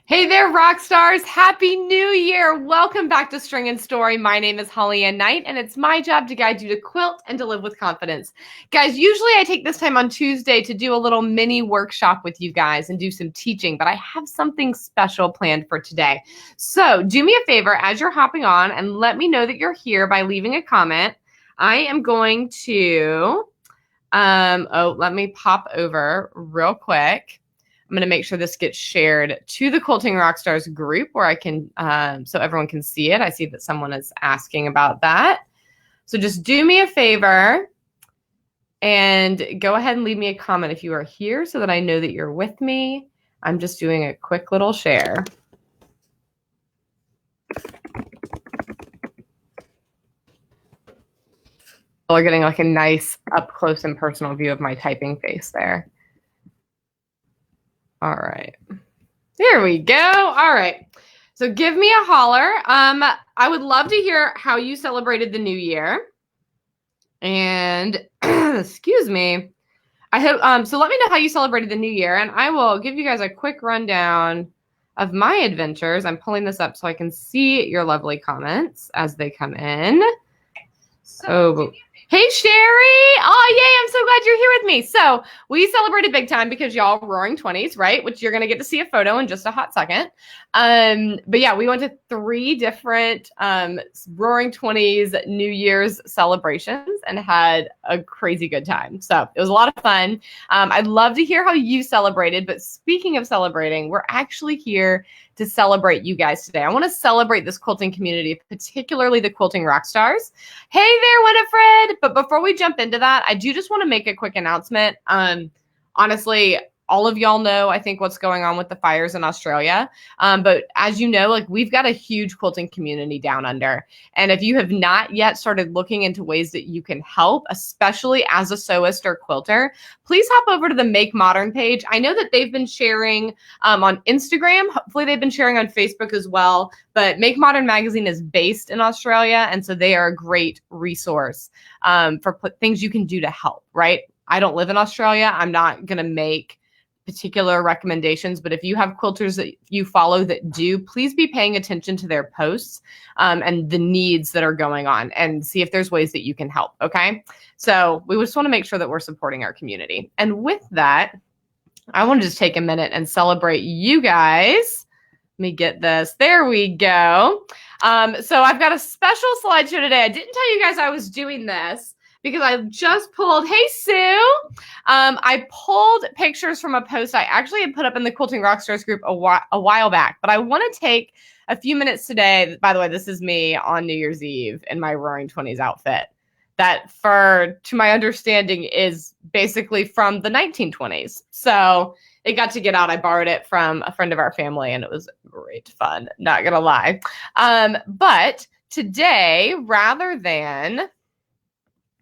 Hey there, rock stars. Happy New Year. Welcome back to String and Story. My name is HollyAnne Knight, and it's my job to guide you to quilt and to live with confidence. Guys, usually I take this time on Tuesday to do a little mini workshop with you guys and do some teaching, but I have something special planned for today. So do me a favor as you're hopping on and let me know that you're here by leaving a comment. I am going to, let me pop over real quick. I'm going to make sure this gets shared to the Quilting Rockstars group where I can, so everyone can see it. I see that someone is asking about that. So just do me a favor and go ahead and leave me a comment if you are here so that I know that you're with me. I'm just doing a quick little share. We're getting like a nice up close and personal view of my typing face there. All right. There we go. All right. So give me a holler. I would love to hear how you celebrated the new year. And excuse me. I hope so let me know how you celebrated the new year, and I will give you guys a quick rundown of my adventures. I'm pulling this up so I can see your lovely comments as they come in. So hey, Sherry. Oh, yay. I'm so glad you're here with me. So we celebrated big time because y'all roaring 20s, right? Which you're going to get to see a photo in just a hot second. But yeah, we went to 3 different roaring 20s New Year's celebrations and had a crazy good time. So it was a lot of fun. I'd love to hear how you celebrated. But speaking of celebrating, we're actually here to celebrate you guys today. I want to celebrate this quilting community, particularly the Quilting Rockstars. Hey there, Winifred. But before we jump into that, I do just want to make a quick announcement. Honestly, all of y'all know, I think, what's going on with the fires in Australia. But as you know, like we've got a huge quilting community down under. And if you have not yet started looking into ways that you can help, especially as a sewist or quilter, please hop over to the Make Modern page. I know that they've been sharing on Instagram. Hopefully they've been sharing on Facebook as well. But Make Modern magazine is based in Australia. And so they are a great resource for things you can do to help, right? I don't live in Australia. I'm not going to make particular recommendations, but if you have quilters that you follow that do, please be paying attention to their posts and the needs that are going on and see if there's ways that you can help. Okay. So we just want to make sure that we're supporting our community. And with that, I want to just take a minute and celebrate you guys. Let me get this. There we go. So I've got a special slideshow today. I didn't tell you guys I was doing this because I just pulled, hey, Sue. I pulled pictures from a post I actually had put up in the Quilting Rockstars group a while back, but I want to take a few minutes today. By the way, this is me on New Year's Eve in my Roaring 20s outfit. That to my understanding, is basically from the 1920s. So it got to get out. I borrowed it from a friend of our family, and it was great fun, not going to lie. But today,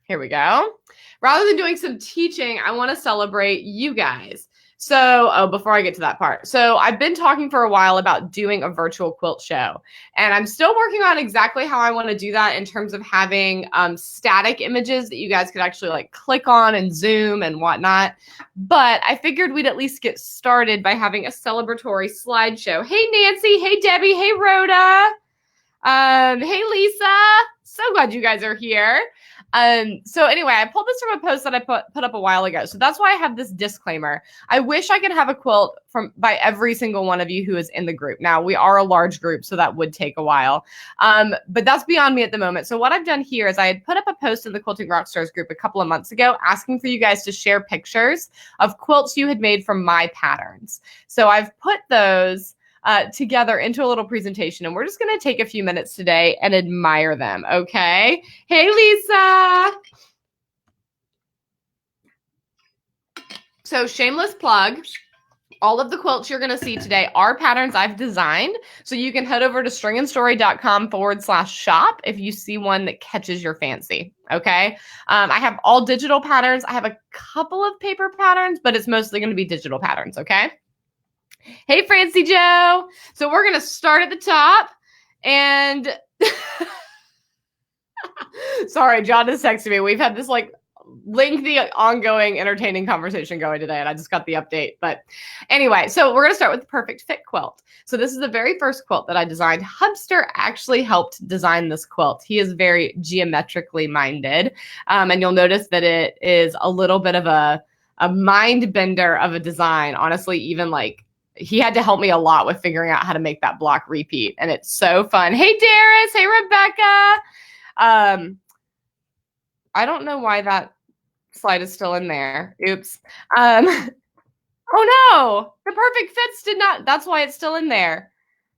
here we go. Rather than doing some teaching, I want to celebrate you guys. So, before I get to that part. So I've been talking for a while about doing a virtual quilt show, and I'm still working on exactly how I want to do that in terms of having static images that you guys could actually like click on and zoom and whatnot. But I figured we'd at least get started by having a celebratory slideshow. Hey, Nancy. Hey, Debbie. Hey, Rhoda. Hey, Lisa. So glad you guys are here. So anyway, I pulled this from a post that I put up a while ago. So that's why I have this disclaimer. I wish I could have a quilt by every single one of you who is in the group. Now, we are a large group, so that would take a while. But that's beyond me at the moment. So what I've done here is I had put up a post in the Quilting Rockstars group a couple of months ago asking for you guys to share pictures of quilts you had made from my patterns. So I've put those together into a little presentation, and we're just going to take a few minutes today and admire them. Okay. Hey, Lisa. So shameless plug. All of the quilts you're going to see today are patterns I've designed. So you can head over to stringandstory.com/shop if you see one that catches your fancy. Okay. I have all digital patterns. I have a couple of paper patterns, but it's mostly going to be digital patterns. Okay. Hey, Francie Joe. So we're going to start at the top and sorry, John is texting me. We've had this like lengthy, ongoing, entertaining conversation going today, and I just got the update. But anyway, so we're going to start with the Perfect Fit quilt. So this is the very first quilt that I designed. Hubster actually helped design this quilt. He is very geometrically minded, and you'll notice that it is a little bit of a mind bender of a design. Honestly, even like he had to help me a lot with figuring out how to make that block repeat, and it's so fun. Hey, Darius. Hey, Rebecca. I don't know why that slide is still in there. Oops. Oh no, the Perfect Fits did not. That's why it's still in there.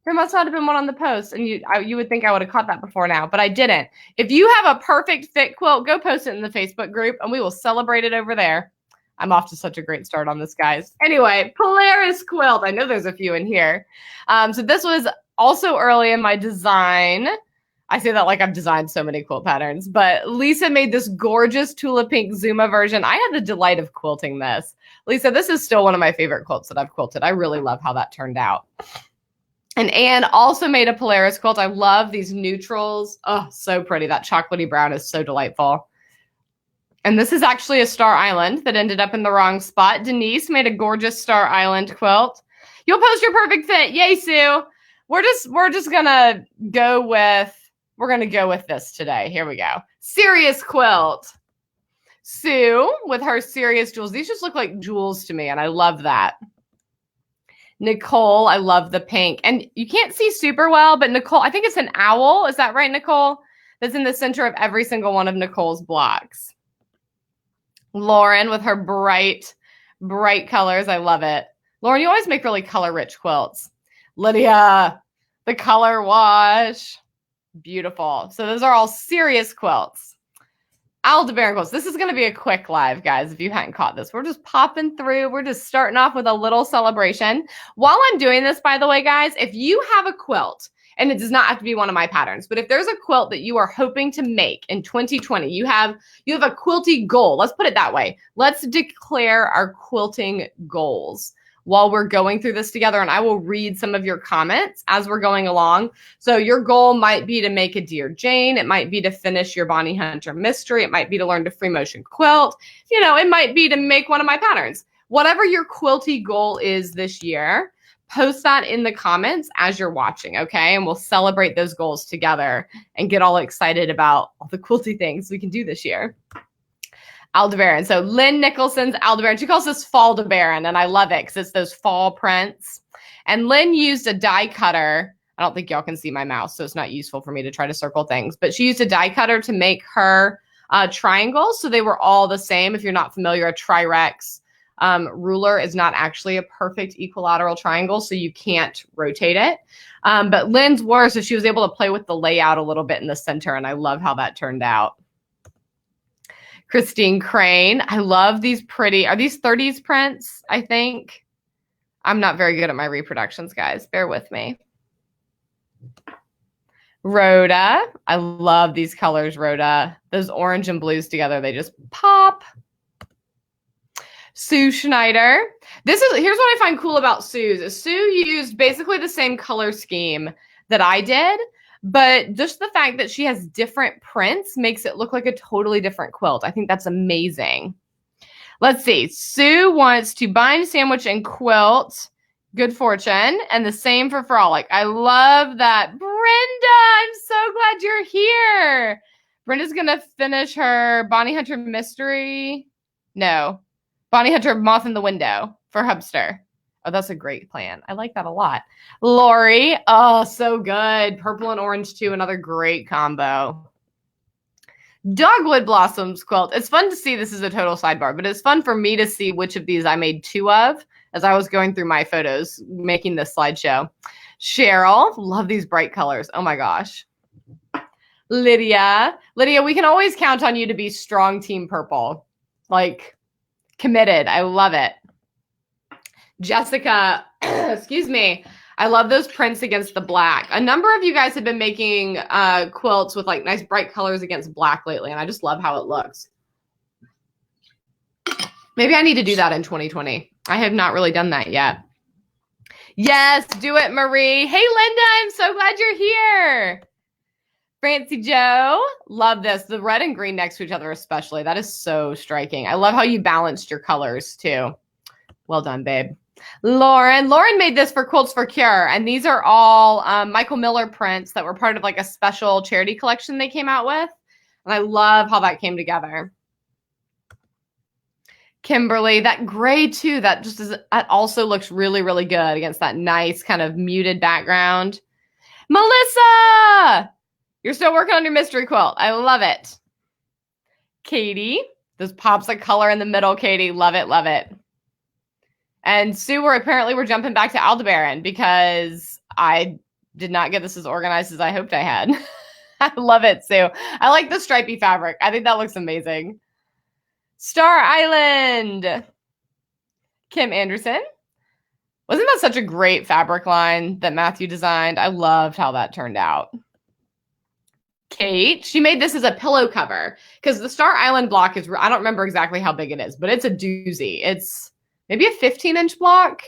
There must not have been one on the post, and you would think I would have caught that before now, but I didn't. If you have a Perfect Fit quilt, go post it in the Facebook group, and we will celebrate it over there. I'm off to such a great start on this, guys. Anyway, Polaris quilt. I know there's a few in here. So this was also early in my design. I say that like I've designed so many quilt patterns, but Lisa made this gorgeous Tulip Pink Zuma version. I had the delight of quilting this. Lisa, this is still one of my favorite quilts that I've quilted. I really love how that turned out. And Anne also made a Polaris quilt. I love these neutrals. Oh, so pretty. That chocolatey brown is so delightful. And this is actually a Star Island that ended up in the wrong spot. Denise made a gorgeous Star Island quilt. You'll post your Perfect Fit. Yay, Sue. We're just gonna go with this today. Here we go. Serious quilt. Sue with her serious jewels. These just look like jewels to me, and I love that. Nicole, I love the pink. And you can't see super well, but Nicole, I think it's an owl. Is that right, Nicole? That's in the center of every single one of Nicole's blocks. Lauren with her bright, bright colors. I love it. Lauren, you always make really color-rich quilts. Lydia, the color wash. Beautiful. So those are all serious quilts. Aldebaran quilts. This is going to be a quick live, guys, if you hadn't caught this. We're just popping through. We're just starting off with a little celebration. While I'm doing this, by the way, guys, if you have a quilt, and it does not have to be one of my patterns, but if there's a quilt that you are hoping to make in 2020, you have a quilty goal. Let's put it that way. Let's declare our quilting goals while we're going through this together, and I will read some of your comments as we're going along. So your goal might be to make a Dear Jane. It might be to finish your Bonnie Hunter mystery. It might be to learn to free motion quilt. You know, it might be to make one of my patterns. Whatever your quilty goal is this year, post that in the comments as you're watching, okay? And we'll celebrate those goals together and get all excited about all the quilty things we can do this year. Aldebaran. So Lynn Nicholson's Aldebaran. She calls this Faldebaran, and I love it because it's those fall prints. And Lynn used a die cutter. I don't think y'all can see my mouse, so it's not useful for me to try to circle things. But she used a die cutter to make her triangles, so they were all the same. If you're not familiar, a Trirex ruler is not actually a perfect equilateral triangle, so you can't rotate it. But Lynn's were, so she was able to play with the layout a little bit in the center, and I love how that turned out. Christine Crane. I love these pretty, are these 30s prints, I think? I'm not very good at my reproductions, guys. Bear with me. Rhoda. I love these colors, Rhoda. Those orange and blues together, they just pop. Sue Schneider. Here's what I find cool about Sue's. Is Sue used basically the same color scheme that I did, but just the fact that she has different prints makes it look like a totally different quilt. I think that's amazing. Let's see. Sue wants to bind, sandwich, and quilt Good Fortune, and the same for Frolic. I love that. Brenda, I'm so glad you're here. Brenda's going to finish her Bonnie Hunter mystery. No. Bonnie Hunter Moth in the Window for Hubster. Oh, that's a great plan. I like that a lot. Lori. Oh, so good. Purple and orange too. Another great combo. Dogwood Blossoms quilt. It's fun to see. This is a total sidebar, but it's fun for me to see which of these I made two of as I was going through my photos, making this slideshow. Cheryl. Love these bright colors. Oh my gosh. Lydia. Lydia, we can always count on you to be strong team purple. Like, committed. I love it. Jessica, excuse me. I love those prints against the black. A number of you guys have been making quilts with like nice bright colors against black lately, and I just love how it looks. Maybe I need to do that in 2020. I have not really done that yet. Yes, do it, Marie. Hey, Linda, I'm so glad you're here. Fancy Joe. Love this. The red and green next to each other especially. That is so striking. I love how you balanced your colors too. Well done, babe. Lauren made this for Quilts for Cure, and these are all Michael Miller prints that were part of like a special charity collection they came out with, and I love how that came together. Kimberly, that gray too, that also looks really, really good against that nice kind of muted background. Melissa, you're still working on your mystery quilt. I love it. Katie, those pops of color in the middle, Katie, love it, love it. And Sue, we're jumping back to Aldebaran because I did not get this as organized as I hoped I had. I love it, Sue. I like the stripy fabric. I think that looks amazing. Star Island. Kim Anderson. Wasn't that such a great fabric line that Matthew designed? I loved how that turned out. Kate, she made this as a pillow cover because the Star Island block is, I don't remember exactly how big it is, but it's a doozy. It's maybe a 15-inch block.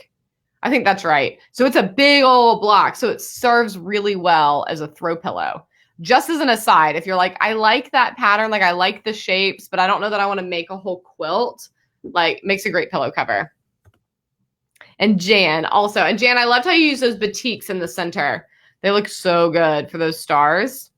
I think that's right. So it's a big old block. So it serves really well as a throw pillow. Just as an aside, if you're like, I like that pattern, like I like the shapes, but I don't know that I want to make a whole quilt, like makes a great pillow cover. And Jan also. And Jan, I loved how you use those batiks in the center. They look so good for those stars.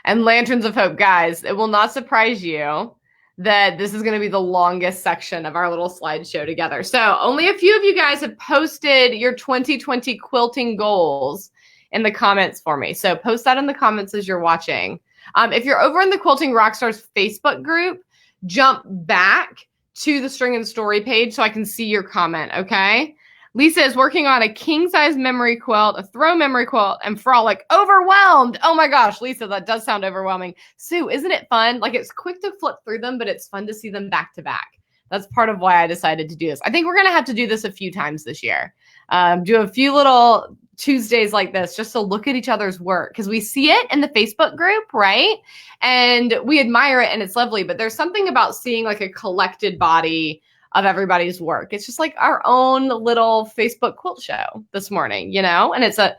And Lanterns of Hope, guys, it will not surprise you that this is going to be the longest section of our little slideshow together. So only a few of you guys have posted your 2020 quilting goals in the comments for me. So post that in the comments as you're watching. If you're over in the Quilting Rockstars Facebook group, jump back to the String and Story page so I can see your comment, okay? Lisa is working on a king-size memory quilt, a throw memory quilt, and Frolic. Overwhelmed! Oh my gosh, Lisa, that does sound overwhelming. Sue, isn't it fun? Like, it's quick to flip through them, but it's fun to see them back to back. That's part of why I decided to do this. I think we're going to have to do this a few times this year. Do a few little Tuesdays like this just to look at each other's work because we see it in the Facebook group, right? And we admire it and it's lovely, but there's something about seeing like a collected body of everybody's work. It's just like our own little Facebook quilt show this morning, you know? And it's a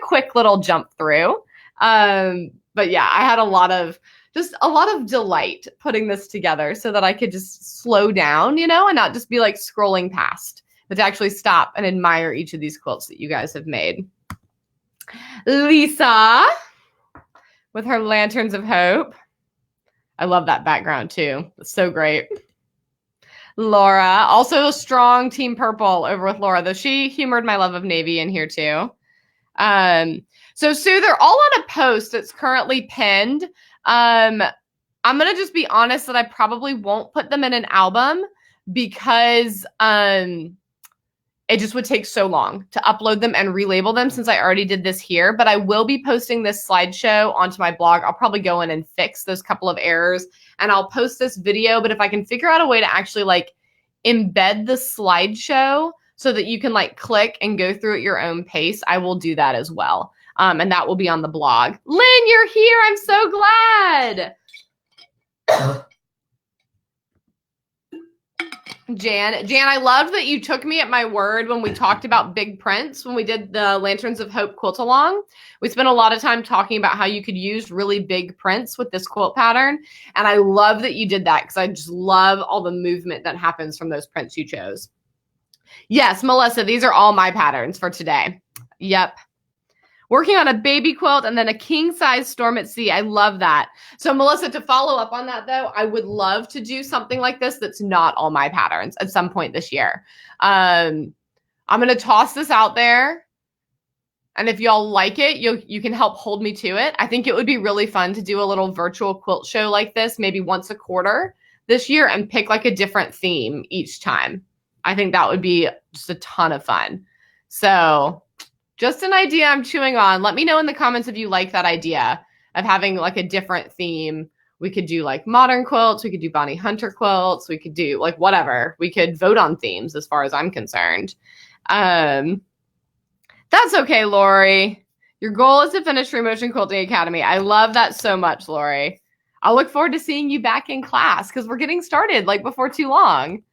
quick little jump through. But yeah, I had a lot of delight putting this together so that I could just slow down, you know, and not just be like scrolling past, but to actually stop and admire each of these quilts that you guys have made. Lisa with her Lanterns of Hope. I love that background too. It's so great. Laura, also a strong Team Purple over with Laura, though she humored my love of navy in here too. So Sue, they're all on a post that's currently pinned. I'm going to just be honest that I probably won't put them in an album because it just would take so long to upload them and relabel them since I already did this here. But I will be posting this slideshow onto my blog. I'll probably go in and fix those couple of errors and I'll post this video. But if I can figure out a way to actually like embed the slideshow so that you can like click and go through at your own pace, I will do that as well. And that will be on the blog. Lynn, you're here. I'm so glad. Jan, I loved that you took me at my word when we talked about big prints, when we did the Lanterns of Hope quilt along. We spent a lot of time talking about how you could use really big prints with this quilt pattern. And I love that you did that because I just love all the movement that happens from those prints you chose. Yes, Melissa, these are all my patterns for today. Yep. Working on a baby quilt and then a king-size Storm at Sea. I love that. So Melissa, to follow up on that though, I would love to do something like this that's not all my patterns at some point this year. I'm going to toss this out there. And if y'all like it, you can help hold me to it. I think it would be really fun to do a little virtual quilt show like this, maybe once a quarter this year and pick like a different theme each time. I think that would be just a ton of fun. So just an idea I'm chewing on. Let me know in the comments if you like that idea of having like a different theme. We could do like modern quilts. We could do Bonnie Hunter quilts. We could do like whatever. We could vote on themes as far as I'm concerned. That's okay, Lori. Your goal is to finish Free Motion Quilting Academy. I love that so much, Lori. I'll look forward to seeing you back in class because we're getting started like before too long.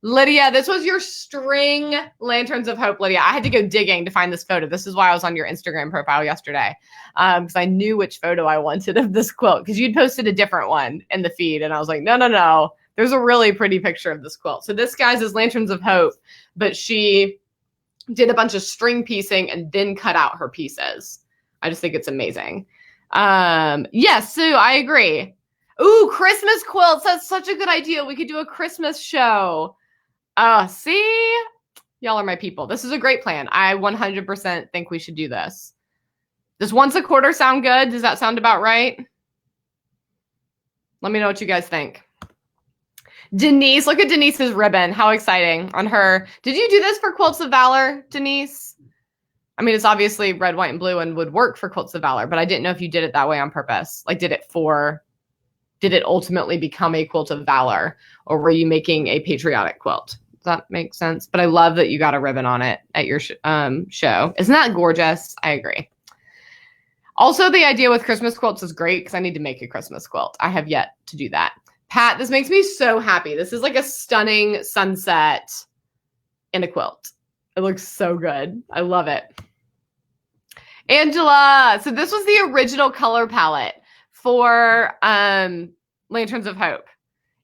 Lydia, this was your string Lanterns of Hope, Lydia. I had to go digging to find this photo. This is why I was on your Instagram profile yesterday, because I knew which photo I wanted of this quilt, because you'd posted a different one in the feed, and I was like, no. There's a really pretty picture of this quilt. So this, guys, is Lanterns of Hope, but she did a bunch of string piecing and then cut out her pieces. I just think it's amazing. Yes, Sue, I agree. Ooh, Christmas quilts. That's such a good idea. We could do a Christmas show. See? Y'all are my people. This is a great plan. I 100% think we should do this. Does once a quarter sound good? Does that sound about right? Let me know what you guys think. Denise, look at Denise's ribbon. How exciting on her. Did you do this for Quilts of Valor, Denise? I mean, it's obviously red, white, and blue and would work for Quilts of Valor, but I didn't know if you did it that way on purpose. Like, did it ultimately become a Quilt of Valor, or were you making a patriotic quilt? Does that make sense? But I love that you got a ribbon on it at your show. Isn't that gorgeous? I agree. Also, the idea with Christmas quilts is great because I need to make a Christmas quilt. I have yet to do that. Pat, this makes me so happy. This is like a stunning sunset in a quilt. It looks so good. I love it. Angela, so this was the original color palette for Lanterns of Hope,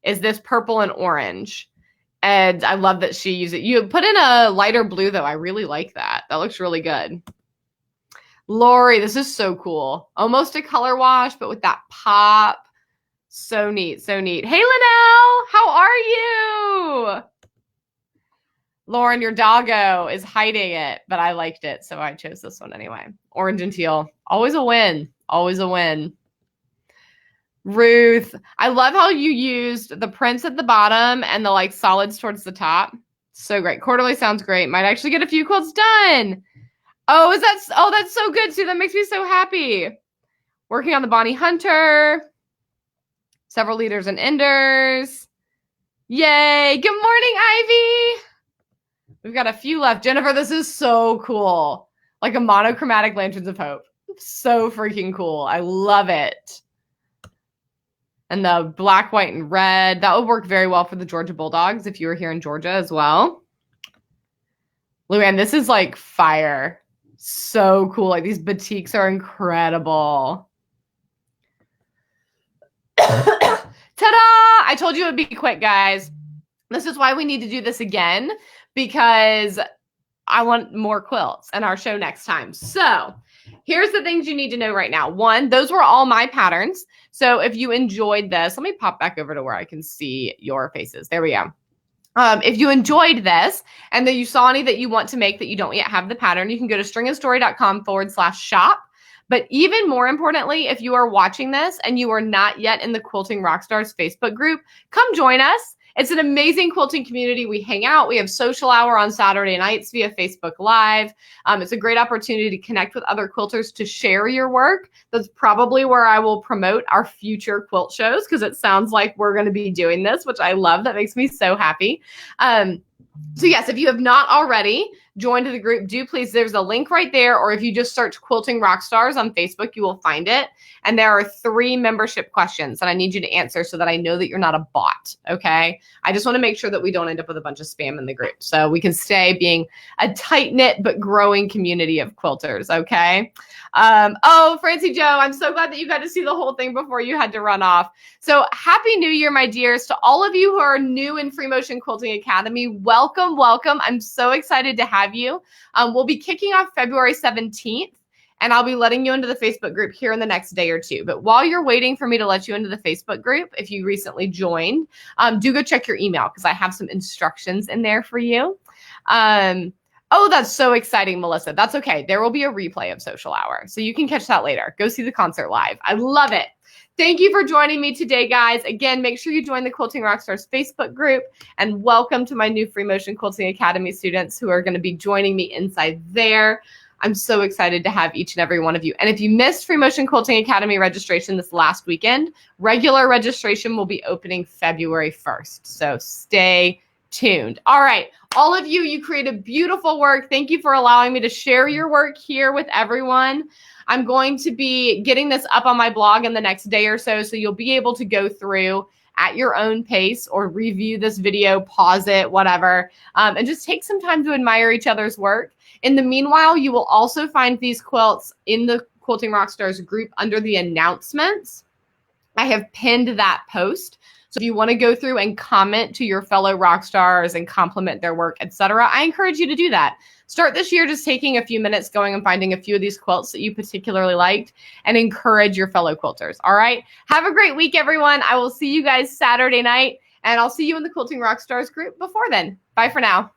is this purple and orange. And I love that she used it. You put in a lighter blue, though. I really like that. That looks really good. Lori, this is so cool. Almost a color wash, but with that pop. So neat, so neat. Hey, Linnell, how are you? Lauren, your doggo is hiding it, but I liked it, so I chose this one anyway. Orange and teal. Always a win. Always a win. Ruth, I love how you used the prints at the bottom and the like solids towards the top. So great. Quarterly sounds great. Might actually get a few quilts done. Oh, that's so good too. That makes me so happy. Working on the Bonnie Hunter. Several leaders and enders. Yay. Good morning, Ivy. We've got a few left. Jennifer, this is so cool. Like a monochromatic Lanterns of Hope. So freaking cool. I love it. And the black, white, and red. That would work very well for the Georgia Bulldogs if you were here in Georgia as well. Luann, this is like fire. So cool. Like these batiks are incredible. Ta-da! I told you it would be quick, guys. This is why we need to do this again, because I want more quilts in our show next time. So here's the things you need to know right now. One, those were all my patterns. So if you enjoyed this, let me pop back over to where I can see your faces. There we go. If you enjoyed this and that you saw any that you want to make that you don't yet have the pattern, you can go to stringandstory.com/shop. But even more importantly, if you are watching this and you are not yet in the Quilting Rockstars Facebook group, come join us. It's an amazing quilting community. We hang out. We have social hour on Saturday nights via Facebook Live. It's a great opportunity to connect with other quilters, to share your work. That's probably where I will promote our future quilt shows, because it sounds like we're going to be doing this, which I love. That makes me so happy. So yes, if you have not already joined the group, do please, there's a link right there, or if you just search Quilting Rockstars on Facebook, you will find it. And there are 3 membership questions that I need you to answer so that I know that you're not a bot, okay? I just want to make sure that we don't end up with a bunch of spam in the group, so we can stay being a tight-knit but growing community of quilters, okay? Oh, Francie Joe, I'm so glad that you got to see the whole thing before you had to run off. So happy New Year, my dears. To all of you who are new in Free Motion Quilting Academy, welcome, welcome. I'm so excited to have you. We'll be kicking off February 17th, and I'll be letting you into the Facebook group here in the next day or two. But while you're waiting for me to let you into the Facebook group, if you recently joined, do go check your email, because I have some instructions in there for you. Oh, that's so exciting, Melissa. That's okay. There will be a replay of Social Hour, so you can catch that later. Go see the concert live. I love it. Thank you for joining me today, guys. Again, make sure you join the Quilting Rockstars Facebook group, and welcome to my new Free Motion Quilting Academy students who are going to be joining me inside there. I'm so excited to have each and every one of you. And if you missed Free Motion Quilting Academy registration this last weekend, regular registration will be opening February 1st. So stay tuned. All right. All of you, you created beautiful work. Thank you for allowing me to share your work here with everyone. I'm going to be getting this up on my blog in the next day or so, so you'll be able to go through at your own pace or review this video, pause it, whatever, and just take some time to admire each other's work. In the meanwhile, you will also find these quilts in the Quilting Rockstars group under the announcements. I have pinned that post. So if you want to go through and comment to your fellow rock stars and compliment their work, etc., I encourage you to do that. Start this year just taking a few minutes going and finding a few of these quilts that you particularly liked and encourage your fellow quilters. All right. Have a great week, everyone. I will see you guys Saturday night, and I'll see you in the Quilting Rockstars group before then. Bye for now.